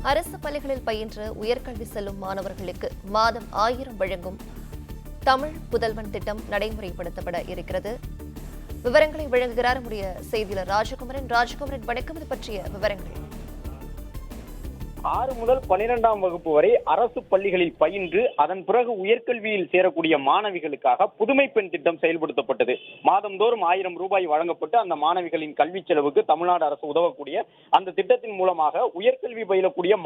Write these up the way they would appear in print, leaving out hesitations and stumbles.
அரசு பள்ளிகளில் பயின்று உயர்கல்வி செல்லும் மாணவர்களுக்கு மாதம் 1000 வழங்கும் தமிழ் புதல்வன் திட்டம் நடைமுறைப்படுத்தப்பட இருக்கிறது. விவரங்களை வழங்குகிறார் நம்முடைய செய்தியாளர் ராஜகுமரன். வணக்கம். இது பற்றிய விவரங்கள். 6 முதல் 12ஆம் வகுப்பு வரை அரசு பள்ளிகளில் பயின்று அதன் பிறகு உயர்கல்வியில் சேரக்கூடிய மாணவிகளுக்காக புதுமை பெண் திட்டம் செயல்படுத்தப்பட்டது. மாதந்தோறும் 1000 ரூபாய் வழங்கப்பட்டு அந்த மாணவிகளின் கல்வி செலவுக்கு தமிழ்நாடு அரசு உதவக்கூடிய அந்த திட்டத்தின் மூலமாக உயர்கல்வி பயிலக்கூடிய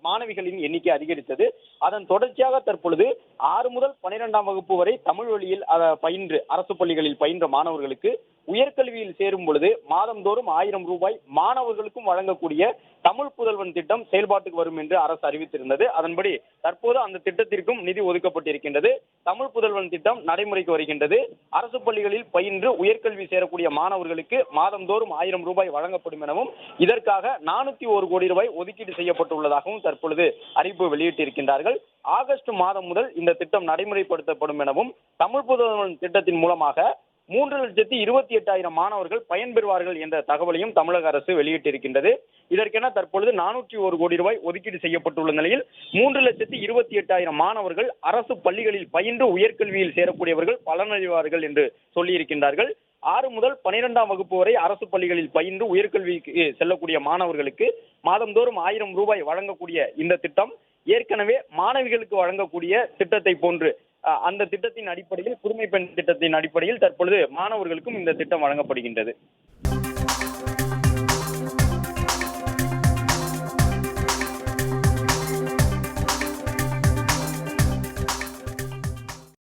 மாணவிகளின் எண்ணிக்கை அதிகரித்தது. அதன் தொடர்ச்சியாக தற்பொழுது 6 முதல் 12ஆம் வகுப்பு வரை தமிழ் வழியில் பயின்று அரசு பள்ளிகளில் பயின்ற மாணவர்களுக்கு உயர்கல்வியில் சேரும் பொழுது மாதந்தோறும் 1000 ரூபாய் மாணவர்களுக்கும் வழங்கக்கூடிய தமிழ் புதல்வன் திட்டம் செயல்பாட்டுக்கு வரும் என்று அரசு அறிவித்திருந்தது. அதன்படி தற்போது அந்த திட்டத்திற்கும் நிதி ஒதுக்கப்பட்டிருக்கின்றது. தமிழ் புதல்வன் திட்டம் நடைமுறைக்கு வருகின்றது. அரசு பள்ளிகளில் பயின்று உயர்கல்வி சேரக்கூடிய மாணவர்களுக்கு மாதந்தோறும் 1000 ரூபாய் வழங்கப்படும் எனவும் இதற்காக 401 கோடி ரூபாய் ஒதுக்கீடு செய்யப்பட்டுள்ளதாகவும் தற்பொழுது அறிவிப்பு வெளியிட்டிருக்கின்றார்கள். ஆகஸ்ட் மாதம் முதல் இந்த திட்டம் நடைமுறைப்படுத்தப்படும் எனவும் தமிழ் புதல்வன் திட்டத்தின் மூலமாக 3,28,000 மாணவர்கள் பயன்பெறுவார்கள் என்ற தகவலையும் தமிழக அரசு வெளியிட்டிருக்கின்றது. இதற்கென தற்பொழுது 401 கோடி ரூபாய் ஒதுக்கீடு செய்யப்பட்டுள்ள நிலையில் 3,28,000 மாணவர்கள் அரசு பள்ளிகளில் பயின்று உயர்கல்வியில் சேரக்கூடியவர்கள் பலனடைவார்கள் என்று சொல்லியிருக்கின்றார்கள். 6 முதல் 12ஆம் வகுப்பு வரை அரசு பள்ளிகளில் பயின்று உயர்கல்விக்கு செல்லக்கூடிய மாணவர்களுக்கு மாதந்தோறும் 1000 ரூபாய் வழங்கக்கூடிய இந்த திட்டம் ஏற்கனவே மாணவிகளுக்கு வழங்கக்கூடிய திட்டத்தை போன்று அந்த திட்டத்தின் அடிப்படையில் புதுமை பெண் திட்டத்தின் அடிப்படையில் தற்பொழுது மாணவர்களுக்கும் இந்த திட்டம் வழங்கப்படுகின்றது.